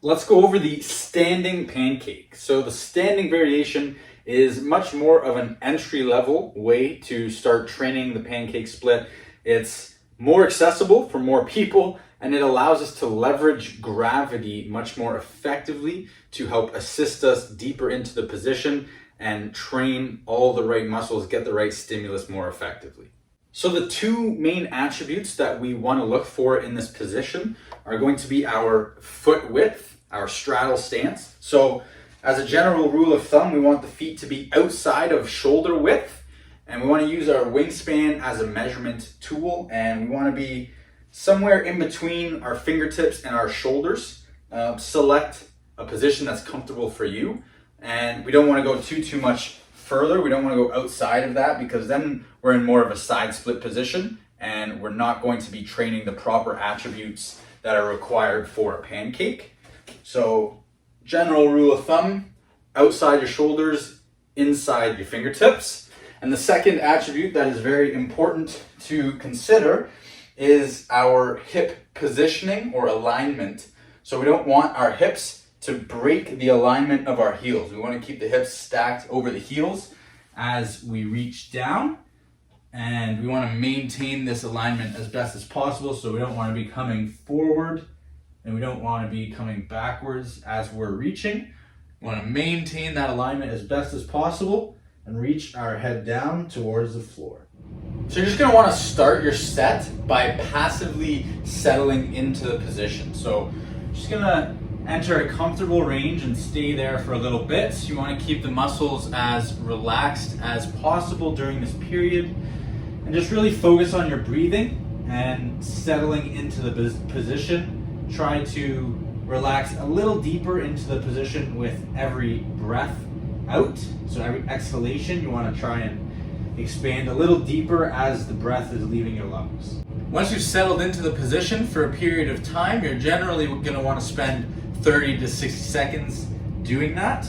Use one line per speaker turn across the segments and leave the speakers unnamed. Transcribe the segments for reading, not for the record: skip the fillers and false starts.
Let's go over the standing pancake. So the standing variation is much more of an entry-level way to start training the pancake split. It's more accessible for more people, and it allows us to leverage gravity much more effectively to help assist us deeper into the position and train all the right muscles, get the right stimulus more effectively. So the two main attributes that we want to look for in this position are going to be our foot width, our straddle stance. So as a general rule of thumb, we want the feet to be outside of shoulder width, and we want to use our wingspan as a measurement tool, and we want to be somewhere in between our fingertips and our shoulders. Select a position that's comfortable for you, and we don't want to go too much further. We don't want to go outside of that, because then we're in more of a side split position and we're not going to be training the proper attributes that are required for a pancake. So general rule of thumb, outside your shoulders, inside your fingertips. And the second attribute that is very important to consider is our hip positioning or alignment. So we don't want our hips to break the alignment of our heels. We want to keep the hips stacked over the heels as we reach down, and we want to maintain this alignment as best as possible. So we don't want to be coming forward and we don't want to be coming backwards as we're reaching. We want to maintain that alignment as best as possible and reach our head down towards the floor. So you're just going to want to start your set by passively settling into the position. So just going to enter a comfortable range and stay there for a little bit. So you want to keep the muscles as relaxed as possible during this period, and just really focus on your breathing and settling into the position. Try to relax a little deeper into the position with every breath out. So every exhalation, you want to try and expand a little deeper as the breath is leaving your lungs. Once you've settled into the position for a period of time, you're generally going to want to spend 30 to 60 seconds doing that.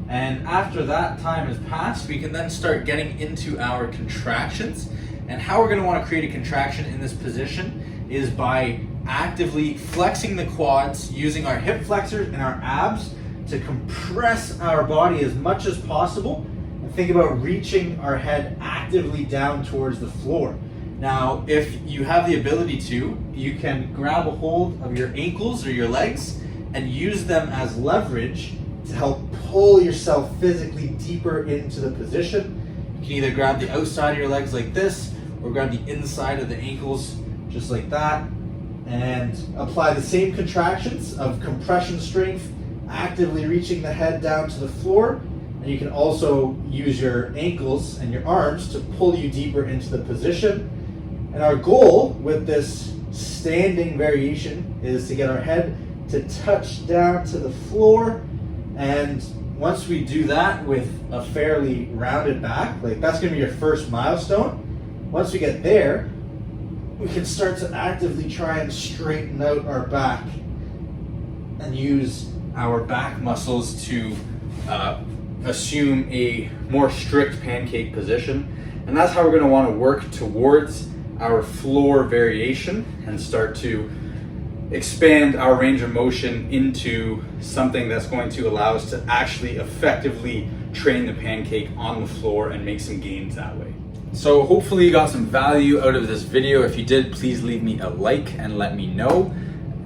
And after that time has passed, we can then start getting into our contractions. And how we're going to want to create a contraction in this position is by actively flexing the quads, using our hip flexors and our abs to compress our body as much as possible, and think about reaching our head actively down towards the floor. Now, if you have the ability to, you can grab a hold of your ankles or your legs and use them as leverage to help pull yourself physically deeper into the position. You can either grab the outside of your legs like this, or grab the inside of the ankles just like that, and apply the same contractions of compression strength, actively reaching the head down to the floor. And you can also use your ankles and your arms to pull you deeper into the position. And our goal with this standing variation is to get our head to touch down to the floor. And once we do that with a fairly rounded back, like that's going to be your first milestone. Once we get there, we can start to actively try and straighten out our back and use our back muscles to assume a more strict pancake position. And that's how we're going to want to work towards our floor variation and start to expand our range of motion into something that's going to allow us to actually effectively train the pancake on the floor and make some gains that way. So hopefully you got some value out of this video. If you did, please leave me a like and let me know.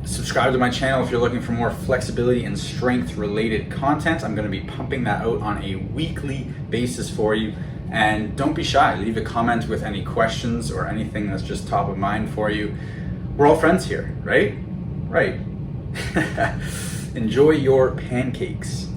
Subscribe to my channel if you're looking for more flexibility and strength related content. I'm going to be pumping that out on a weekly basis for you. And don't be shy, leave a comment with any questions or anything that's just top of mind for you. We're all friends here, right? Right. Enjoy your pancakes.